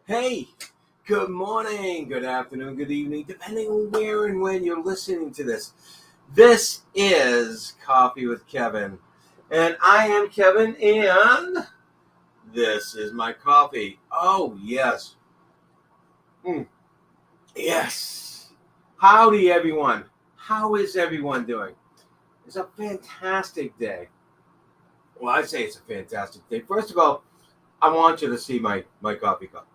Hey, good morning, good afternoon, good evening, depending on where and when you're listening to this. This is Coffee with Kevin, and I am Kevin, and this is my coffee. Oh, yes. Mm, yes. Howdy, everyone. How is everyone doing? It's a fantastic day. Well, I say it's a fantastic day. First of all, I want you to see my coffee cup.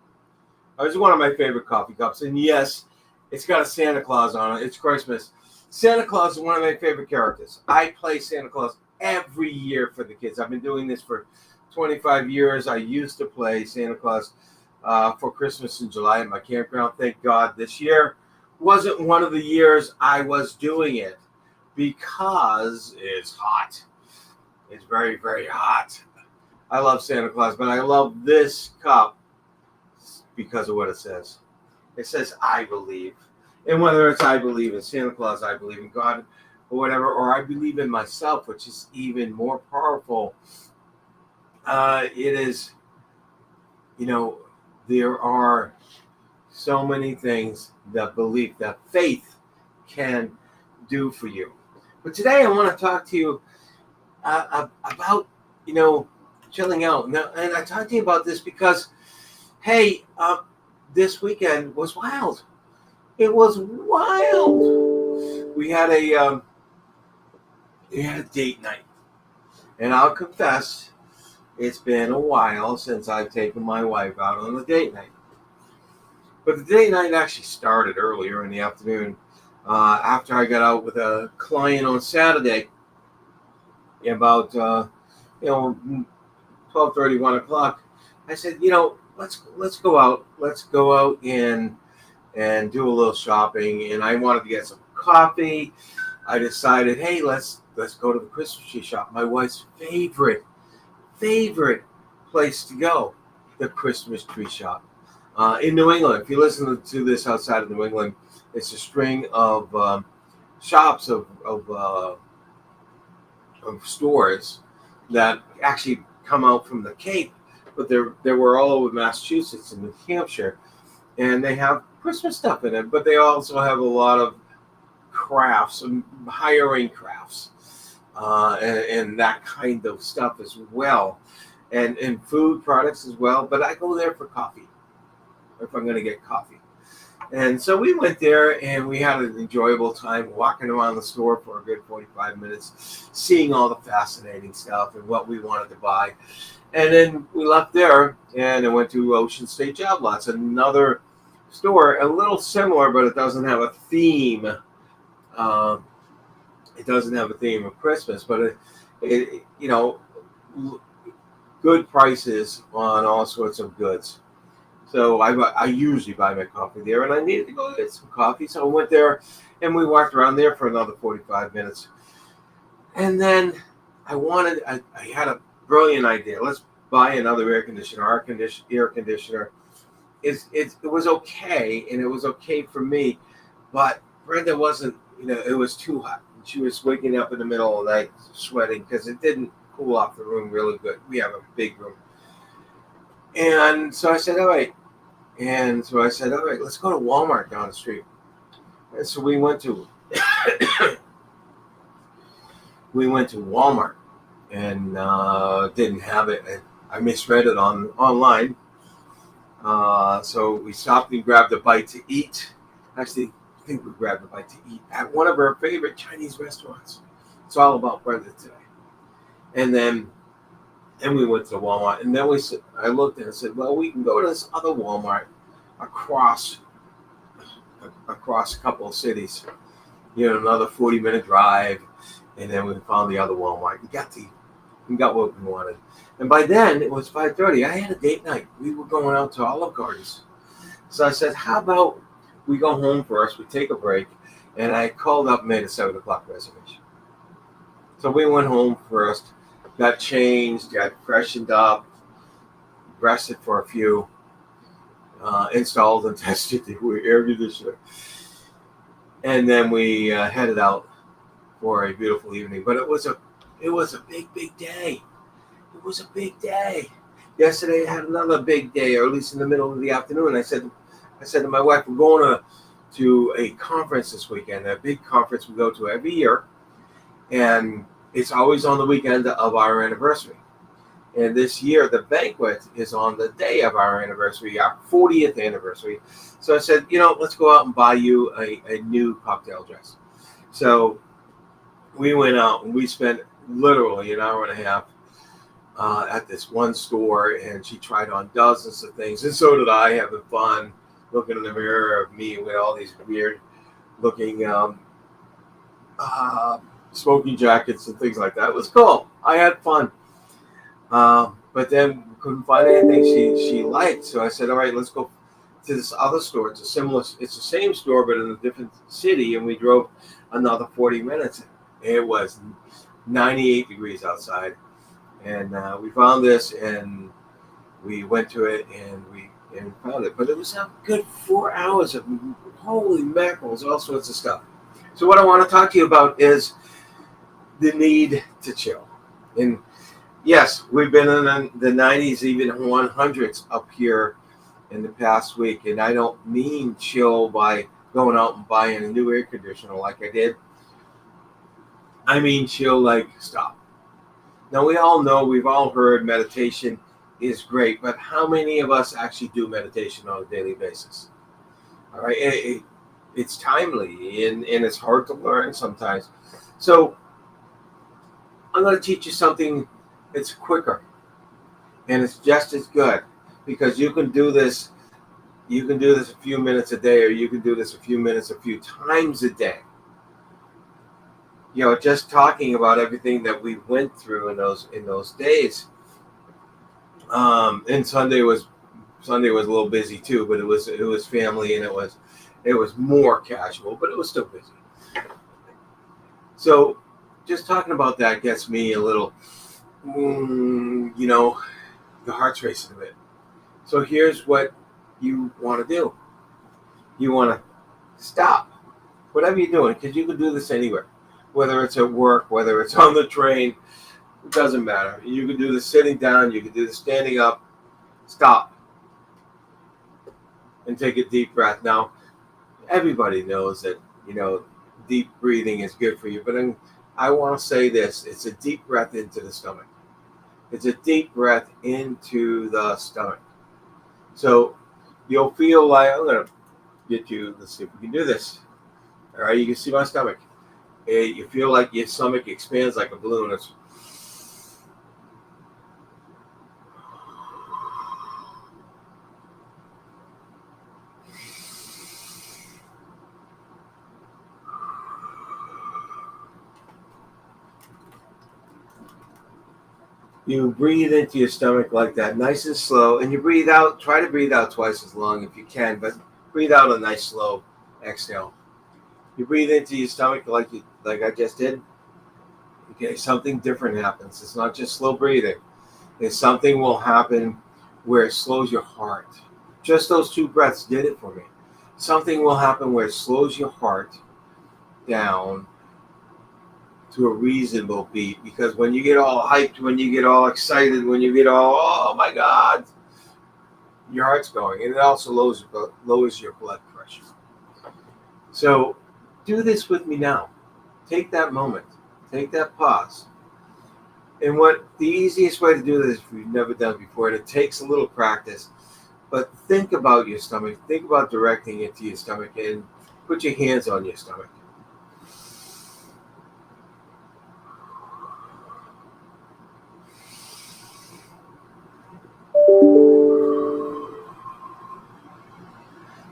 It's one of my favorite coffee cups. And yes, it's got a Santa Claus on it. It's Christmas. Santa Claus is one of my favorite characters. I play Santa Claus every year for the kids. I've been doing this for 25 years. I used to play Santa Claus for Christmas in July at my campground. Thank God this year wasn't one of the years I was doing it because it's hot. It's very, very hot. I love Santa Claus, but I love this cup because of what it says. It says, I believe. And whether it's I believe in Santa Claus, I believe in God, or whatever, or I believe in myself, which is even more powerful, it is, there are so many things that belief, that faith can do for you. But today I want to talk to you about, chilling out. Now, and I talked to you about this because hey, this weekend was wild. It was wild. We had a date night, and I'll confess, it's been a while since I've taken my wife out on a date night. But the date night actually started earlier in the afternoon. After I got out with a client on Saturday, about 12:30, 1 o'clock, I said, let's go out. Let's go out and do a little shopping. And I wanted to get some coffee. I decided, hey, let's go to the Christmas tree shop. My wife's favorite place to go, the Christmas tree shop in New England. If you listen to this outside of New England, it's a string of shops of stores that actually come out from the Cape, but they were all over Massachusetts and New Hampshire, and they have Christmas stuff in it, but they also have a lot of crafts and hiring crafts and that kind of stuff as well, and food products as well. But I go there for coffee, if I'm going to get coffee. And so we went there and we had an enjoyable time walking around the store for a good 45 minutes, seeing all the fascinating stuff and what we wanted to buy. And then we left there and I went to Ocean State Job Lots, another store, a little similar, but it doesn't have a theme. It doesn't have a theme of Christmas, but good prices on all sorts of goods. So I usually buy my coffee there, and I needed to go get some coffee. So I went there, and we walked around there for another 45 minutes. And then I had a brilliant idea. Let's buy another air conditioner. Our air conditioner it was okay, and it was okay for me. But Brenda wasn't, it was too hot. She was waking up in the middle of the night sweating because it didn't cool off the room really good. We have a big room. And so I said, all right. Let's go to Walmart down the street. And so we went to Walmart and didn't have it. I misread it online. So we stopped and grabbed a bite to eat. Actually, I think we grabbed a bite to eat at one of our favorite Chinese restaurants. It's all about Brenda today. And then we went to Walmart, and then I looked and said, well, we can go to this other Walmart across a couple of cities, another 40-minute drive, and then we found the other Walmart. We got what we wanted. And by then, it was 5:30. I had a date night. We were going out to Olive Gardens. So I said, how about we go home first, we take a break, and I called up and made a 7 o'clock reservation. So we went home first, got changed, got freshened up, rested for a few, installed and tested the air conditioner. And then we headed out for a beautiful evening. But it was a big day. It was a big day. Yesterday I had another big day, or at least in the middle of the afternoon. I said to my wife, we're going to a conference this weekend, a big conference we go to every year, and it's always on the weekend of our anniversary. And this year, the banquet is on the day of our anniversary, our 40th anniversary. So I said, let's go out and buy you a new cocktail dress. So we went out and we spent literally an hour and a half at this one store, and she tried on dozens of things, and so did I, having fun, looking in the mirror of me with all these weird looking smoking jackets and things like that. It was cool. I had fun. But then couldn't find anything she liked, so I said, all right, let's go to this other store. It's the same store, but in a different city, and we drove another 40 minutes. It was 98 degrees outside, and we found this, and we went to it, and we found it. But it was a good 4 hours of holy mackerels, all sorts of stuff. So what I want to talk to you about is the need to chill. And yes, we've been in the 90s, even 100s up here in the past week. And I don't mean chill by going out and buying a new air conditioner like I did. I mean chill like stop. Now, we all know, we've all heard meditation is great, but how many of us actually do meditation on a daily basis? All right, it's timely and it's hard to learn sometimes. So I'm going to teach you something. It's quicker and it's just as good, because you can do this a few minutes a day, or you can do this a few times a day. Just talking about everything that we went through in those days. And Sunday was a little busy too, but it was family, and it was more casual, but it was still busy. So just talking about that gets me a little, the heart's racing a bit. So here's what you want to do. You want to stop whatever you're doing, because you can do this anywhere, whether it's at work, whether it's on the train, it doesn't matter. You can do this sitting down, you can do this standing up. Stop and take a deep breath. Now, everybody knows that, deep breathing is good for you, but I want to say this. It's a deep breath into the stomach. It's a deep breath into the stomach. So you'll feel like, I'm going to get you, let's see if we can do this. All right, you can see my stomach. You feel like your stomach expands like a balloon. It's You breathe into your stomach like that, nice and slow, and you breathe out. Try to breathe out twice as long if you can, but breathe out a nice slow exhale. You breathe into your stomach like I just did. Okay, something different happens. It's not just slow breathing. Something will happen where it slows your heart. Just those two breaths did it for me. Something will happen where it slows your heart down to a reasonable beat, because when you get all hyped, when you get all excited, when you get all, oh my God, your heart's going, and it also lowers your blood pressure. So do this with me now. Take that moment, take that pause. And the easiest way to do this, if you've never done it before, and it takes a little practice, but think about your stomach, think about directing it to your stomach, and put your hands on your stomach.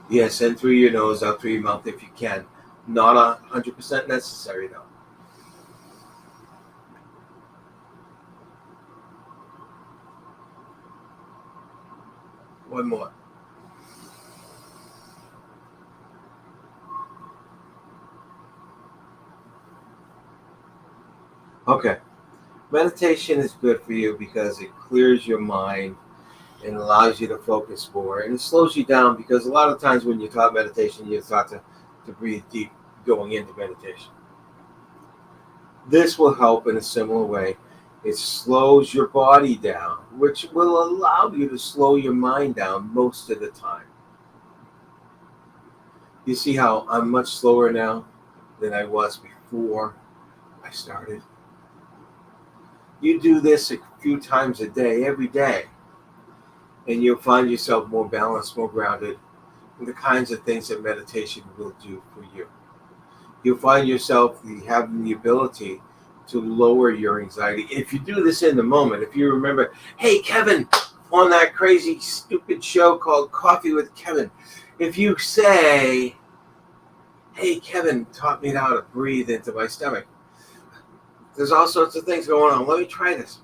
Yes, in through your nose, out through your mouth if you can. Not 100% necessary though. One more. Okay. Meditation is good for you because it clears your mind and allows you to focus more, and it slows you down, because a lot of times when you talk meditation, you're taught to breathe deep going into meditation. This will help in a similar way, It slows your body down, which will allow you to slow your mind down most of the time. You see how I'm much slower now than I was before I started? You do this a few times a day, every day, and you'll find yourself more balanced, more grounded, and the kinds of things that meditation will do for you. You'll find yourself having the ability to lower your anxiety. If you do this in the moment, if you remember, hey, Kevin, on that crazy, stupid show called Coffee with Kevin, if you say, hey, Kevin taught me how to breathe into my stomach, there's all sorts of things going on. Let me try this.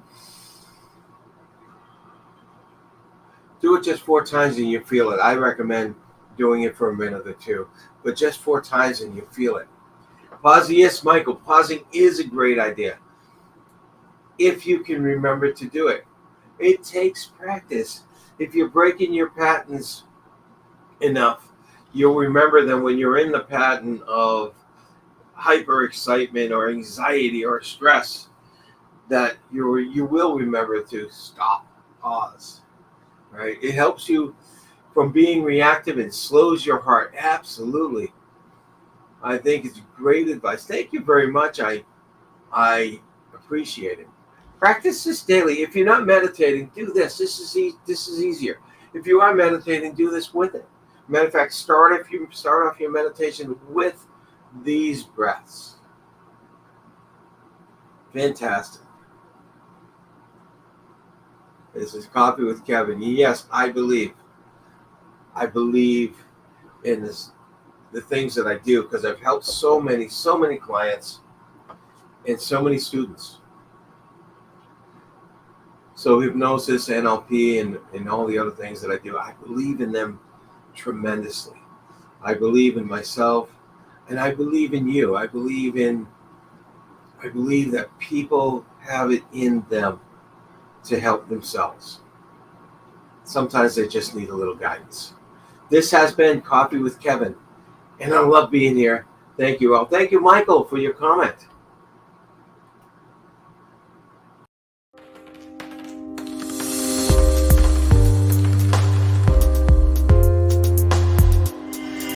Do it just 4 times and you feel it. I recommend doing it for a minute or two, but just 4 times and you feel it. Pausing, yes, Michael, pausing is a great idea if you can remember to do it. It takes practice. If you're breaking your patterns enough, you'll remember them when you're in the pattern of hyper excitement or anxiety or stress, that you will remember to stop, pause, right? It helps you from being reactive and slows your heart. Absolutely. I think it's great advice. Thank you very much. I appreciate it. Practice this daily. If you're not meditating, do this. This is easier. If you are meditating, do this with it. Matter of fact, start off your meditation with these breaths. Fantastic. This is Coffee with Kevin. Yes, I believe in this. The things that I do, because I've helped so many clients and so many students. So hypnosis, NLP, and all the other things that I do, I believe in them tremendously. I believe in myself, and I believe in you. I believe that people have it in them to help themselves. Sometimes they just need a little guidance. This has been Coffee with Kevin. And I love being here. Thank you all. Thank you, Michael, for your comment.